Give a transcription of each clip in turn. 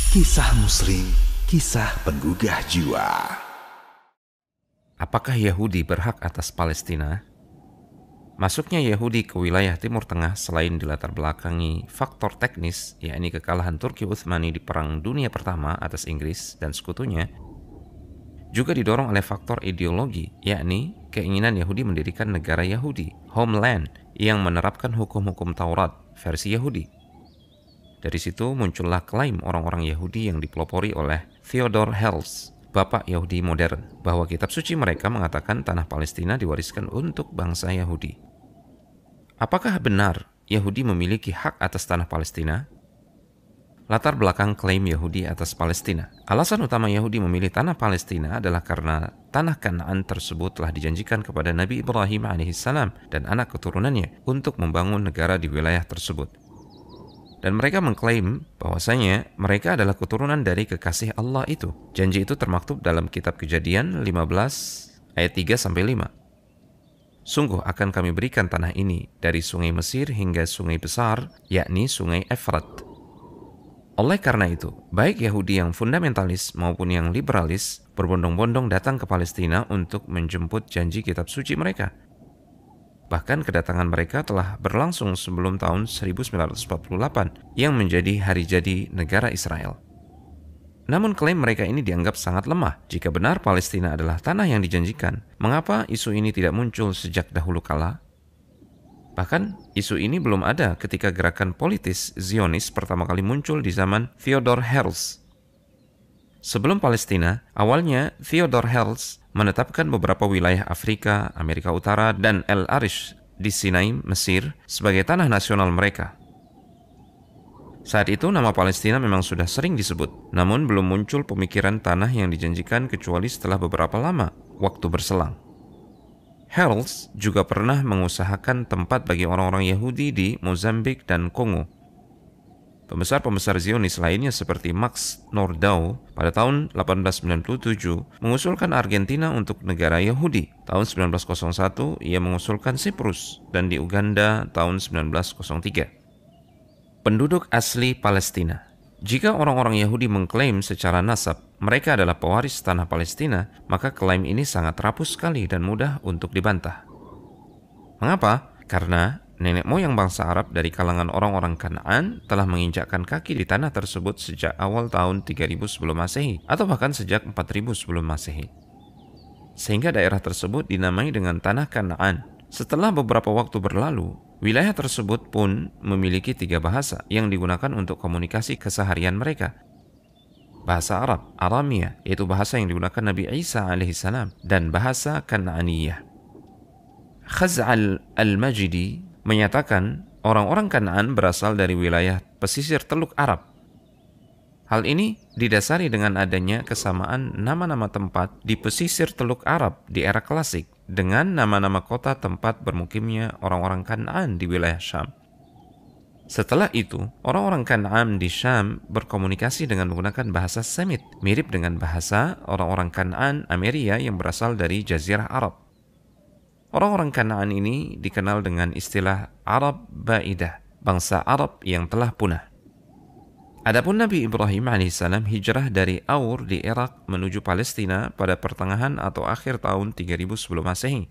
Kisah Muslim, kisah penggugah jiwa. Apakah Yahudi berhak atas Palestina? Masuknya Yahudi ke wilayah Timur Tengah selain dilatar belakangi faktor teknis, yakni kekalahan Turki Utsmani di Perang Dunia Pertama atas Inggris dan sekutunya, juga didorong oleh faktor ideologi, yakni keinginan Yahudi mendirikan negara Yahudi, homeland, yang menerapkan hukum-hukum Taurat versi Yahudi. Dari situ muncullah klaim orang-orang Yahudi yang dipelopori oleh Theodor Herzl, bapak Yahudi modern, bahwa kitab suci mereka mengatakan tanah Palestina diwariskan untuk bangsa Yahudi. Apakah benar Yahudi memiliki hak atas tanah Palestina? Latar belakang klaim Yahudi atas Palestina. Alasan utama Yahudi memilih tanah Palestina adalah karena tanah Kanaan tersebut telah dijanjikan kepada Nabi Ibrahim alaihissalam dan anak keturunannya untuk membangun negara di wilayah tersebut. Dan mereka mengklaim bahwasanya mereka adalah keturunan dari kekasih Allah itu. Janji itu termaktub dalam kitab Kejadian 15 ayat 3-5. Sungguh akan kami berikan tanah ini dari sungai Mesir hingga sungai besar, yakni sungai Efrat. Oleh karena itu, baik Yahudi yang fundamentalis maupun yang liberalis berbondong-bondong datang ke Palestina untuk menjemput janji kitab suci mereka. Bahkan kedatangan mereka telah berlangsung sebelum tahun 1948 yang menjadi hari jadi negara Israel. Namun klaim mereka ini dianggap sangat lemah. Jika benar Palestina adalah tanah yang dijanjikan, mengapa isu ini tidak muncul sejak dahulu kala? Bahkan isu ini belum ada ketika gerakan politis Zionis pertama kali muncul di zaman Theodor Herzl. Sebelum Palestina, awalnya Theodor Herzl menetapkan beberapa wilayah Afrika, Amerika Utara, dan El Arish di Sinai, Mesir, sebagai tanah nasional mereka. Saat itu nama Palestina memang sudah sering disebut, namun belum muncul pemikiran tanah yang dijanjikan kecuali setelah beberapa lama waktu berselang. Herzl juga pernah mengusahakan tempat bagi orang-orang Yahudi di Mozambik dan Kongo. Pembesar-pembesar Zionis lainnya seperti Max Nordau pada tahun 1897 mengusulkan Argentina untuk negara Yahudi. Tahun 1901 ia mengusulkan Siprus dan di Uganda tahun 1903. Penduduk asli Palestina. Jika orang-orang Yahudi mengklaim secara nasab mereka adalah pewaris tanah Palestina, maka klaim ini sangat rapuh sekali dan mudah untuk dibantah. Mengapa? Karena nenek moyang bangsa Arab dari kalangan orang-orang Kanaan telah menginjakkan kaki di tanah tersebut sejak awal tahun 3000 sebelum Masehi atau bahkan sejak 4000 sebelum Masehi. Sehingga daerah tersebut dinamai dengan tanah Kanaan. Setelah beberapa waktu berlalu, wilayah tersebut pun memiliki 3 bahasa yang digunakan untuk komunikasi keseharian mereka. Bahasa Arab, Aramiyah, yaitu bahasa yang digunakan Nabi Isa alaihissalam, dan bahasa Kanaaniyah. Khaz'al al-Majidi menyatakan orang-orang Kanaan berasal dari wilayah pesisir Teluk Arab. Hal ini didasari dengan adanya kesamaan nama-nama tempat di pesisir Teluk Arab di era klasik dengan nama-nama kota tempat bermukimnya orang-orang Kanaan di wilayah Syam. Setelah itu, orang-orang Kanaan di Syam berkomunikasi dengan menggunakan bahasa Semit, mirip dengan bahasa orang-orang Kanaan Ameria yang berasal dari Jazirah Arab. Orang-orang Kanaan ini dikenal dengan istilah Arab Ba'idah, bangsa Arab yang telah punah. Adapun Nabi Ibrahim alaihissalam hijrah dari Aur di Irak menuju Palestina pada pertengahan atau akhir tahun 3000 sebelum Masehi.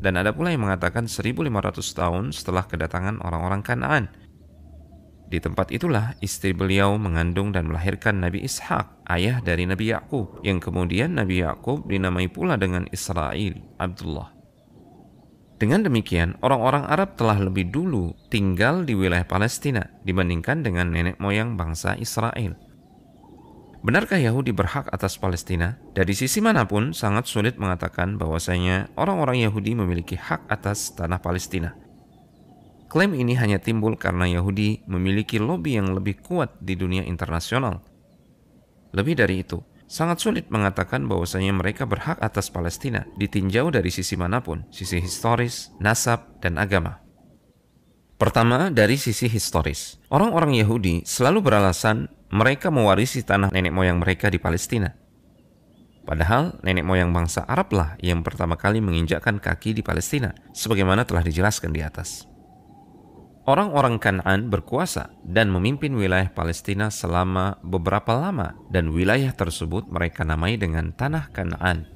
Dan ada pula yang mengatakan 1500 tahun setelah kedatangan orang-orang Kanaan. Di tempat itulah istri beliau mengandung dan melahirkan Nabi Ishak, ayah dari Nabi Yakub, yang kemudian Nabi Yakub dinamai pula dengan Israel, Abdullah. Dengan demikian, orang-orang Arab telah lebih dulu tinggal di wilayah Palestina dibandingkan dengan nenek moyang bangsa Israel. Benarkah Yahudi berhak atas Palestina? Dari sisi manapun, sangat sulit mengatakan bahwasanya orang-orang Yahudi memiliki hak atas tanah Palestina. Klaim ini hanya timbul karena Yahudi memiliki lobi yang lebih kuat di dunia internasional. Lebih dari itu, sangat sulit mengatakan bahwasanya mereka berhak atas Palestina ditinjau dari sisi manapun, sisi historis, nasab, dan agama. Pertama, dari sisi historis. Orang-orang Yahudi selalu beralasan mereka mewarisi tanah nenek moyang mereka di Palestina. Padahal nenek moyang bangsa Arab lah yang pertama kali menginjakkan kaki di Palestina, sebagaimana telah dijelaskan di atas. Orang-orang Kan'an berkuasa dan memimpin wilayah Palestina selama beberapa lama, dan wilayah tersebut mereka namai dengan Tanah Kan'an.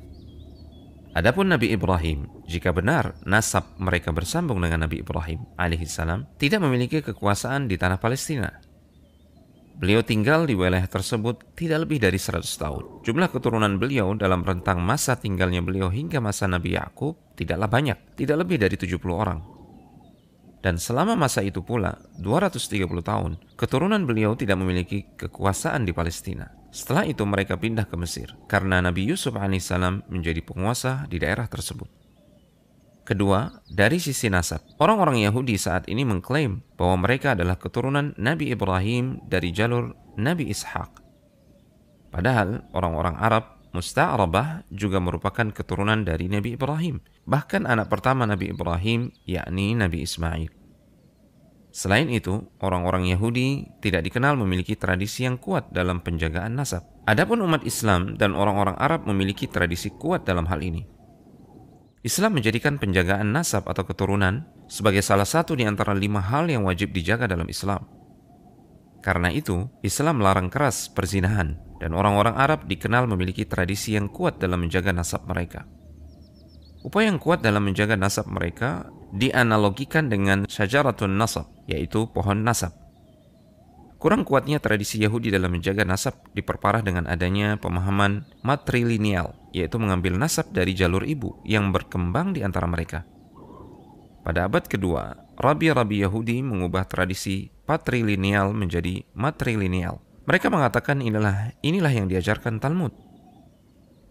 Adapun Nabi Ibrahim, jika benar nasab mereka bersambung dengan Nabi Ibrahim alaihissalam, tidak memiliki kekuasaan di Tanah Palestina. Beliau tinggal di wilayah tersebut tidak lebih dari 100 tahun. Jumlah keturunan beliau dalam rentang masa tinggalnya beliau hingga masa Nabi Yakub tidaklah banyak, tidak lebih dari 70 orang. Dan selama masa itu pula, 230 tahun, keturunan beliau tidak memiliki kekuasaan di Palestina. Setelah itu mereka pindah ke Mesir, karena Nabi Yusuf alaihissalam menjadi penguasa di daerah tersebut. Kedua, dari sisi nasab, orang-orang Yahudi saat ini mengklaim bahwa mereka adalah keturunan Nabi Ibrahim dari jalur Nabi Ishak. Padahal orang-orang Arab Musta'rabah juga merupakan keturunan dari Nabi Ibrahim, bahkan anak pertama Nabi Ibrahim, yakni Nabi Ismail. Selain itu, orang-orang Yahudi tidak dikenal memiliki tradisi yang kuat dalam penjagaan nasab. Adapun umat Islam dan orang-orang Arab memiliki tradisi kuat dalam hal ini. Islam menjadikan penjagaan nasab atau keturunan sebagai salah satu di antara 5 hal yang wajib dijaga dalam Islam. Karena itu, Islam melarang keras perzinahan, dan orang-orang Arab dikenal memiliki tradisi yang kuat dalam menjaga nasab mereka. Upaya yang kuat dalam menjaga nasab mereka dianalogikan dengan syajaratun nasab, yaitu pohon nasab. Kurang kuatnya tradisi Yahudi dalam menjaga nasab diperparah dengan adanya pemahaman matrilineal, yaitu mengambil nasab dari jalur ibu yang berkembang di antara mereka. Pada abad kedua, rabi-rabi Yahudi mengubah tradisi patrilineal menjadi matrilineal. Mereka mengatakan inilah yang diajarkan Talmud.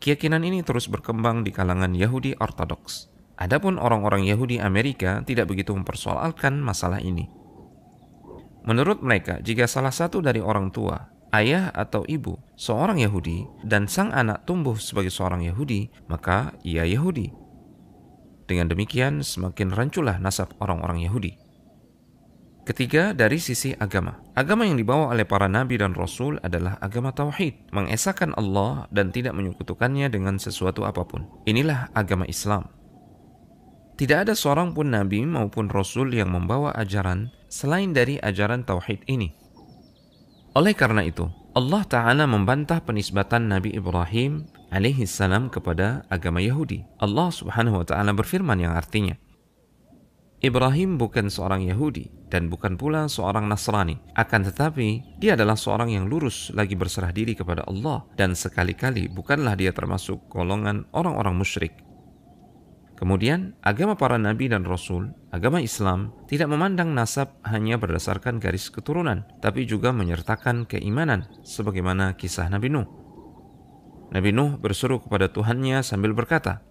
Keyakinan ini terus berkembang di kalangan Yahudi Ortodoks. Adapun orang-orang Yahudi Amerika tidak begitu mempersoalkan masalah ini. Menurut mereka, jika salah satu dari orang tua, ayah atau ibu, seorang Yahudi, dan sang anak tumbuh sebagai seorang Yahudi, maka ia Yahudi. Dengan demikian, semakin ranculah nasab orang-orang Yahudi. Ketiga, dari sisi agama. Agama yang dibawa oleh para nabi dan rasul adalah agama tauhid, mengesahkan Allah dan tidak menyekutukannya dengan sesuatu apapun. Inilah agama Islam. Tidak ada seorang pun nabi maupun rasul yang membawa ajaran selain dari ajaran tauhid ini. Oleh karena itu, Allah Ta'ala membantah penisbatan Nabi Ibrahim alaihissalam kepada agama Yahudi. Allah Subhanahu wa Ta'ala berfirman yang artinya, Ibrahim bukan seorang Yahudi dan bukan pula seorang Nasrani. Akan tetapi, dia adalah seorang yang lurus lagi berserah diri kepada Allah, dan sekali-kali bukanlah dia termasuk golongan orang-orang musyrik. Kemudian, agama para nabi dan rasul, agama Islam, tidak memandang nasab hanya berdasarkan garis keturunan, tapi juga menyertakan keimanan, sebagaimana kisah Nabi Nuh. Nabi Nuh berseru kepada Tuhannya sambil berkata,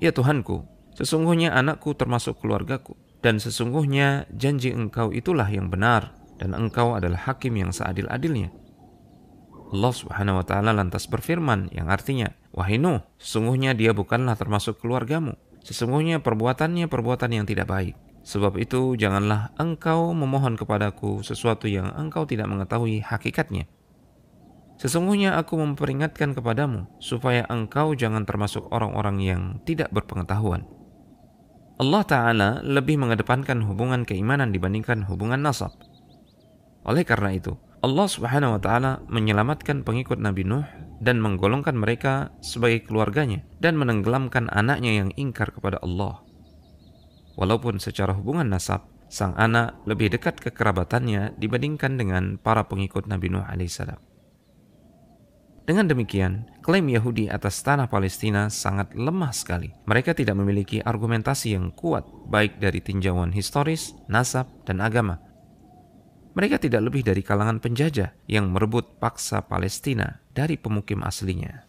"Ya Tuhanku, sesungguhnya anakku termasuk keluargaku, dan sesungguhnya janji engkau itulah yang benar, dan engkau adalah hakim yang seadil-adilnya." Allah Subhanahu wa Ta'ala lantas berfirman yang artinya, "Wahai Nuh, sesungguhnya dia bukanlah termasuk keluargamu. Sesungguhnya perbuatannya perbuatan yang tidak baik. Sebab itu janganlah engkau memohon kepadaku sesuatu yang engkau tidak mengetahui hakikatnya. Sesungguhnya aku memperingatkan kepadamu supaya engkau jangan termasuk orang-orang yang tidak berpengetahuan." Allah Ta'ala lebih mengedepankan hubungan keimanan dibandingkan hubungan nasab. Oleh karena itu, Allah Subhanahu wa Ta'ala menyelamatkan pengikut Nabi Nuh dan menggolongkan mereka sebagai keluarganya dan menenggelamkan anaknya yang ingkar kepada Allah. Walaupun secara hubungan nasab, sang anak lebih dekat kekerabatannya dibandingkan dengan para pengikut Nabi Nuh alaihissalam. Dengan demikian, klaim Yahudi atas tanah Palestina sangat lemah sekali. Mereka tidak memiliki argumentasi yang kuat, baik dari tinjauan historis, nasab, dan agama. Mereka tidak lebih dari kalangan penjajah yang merebut paksa Palestina dari pemukim aslinya.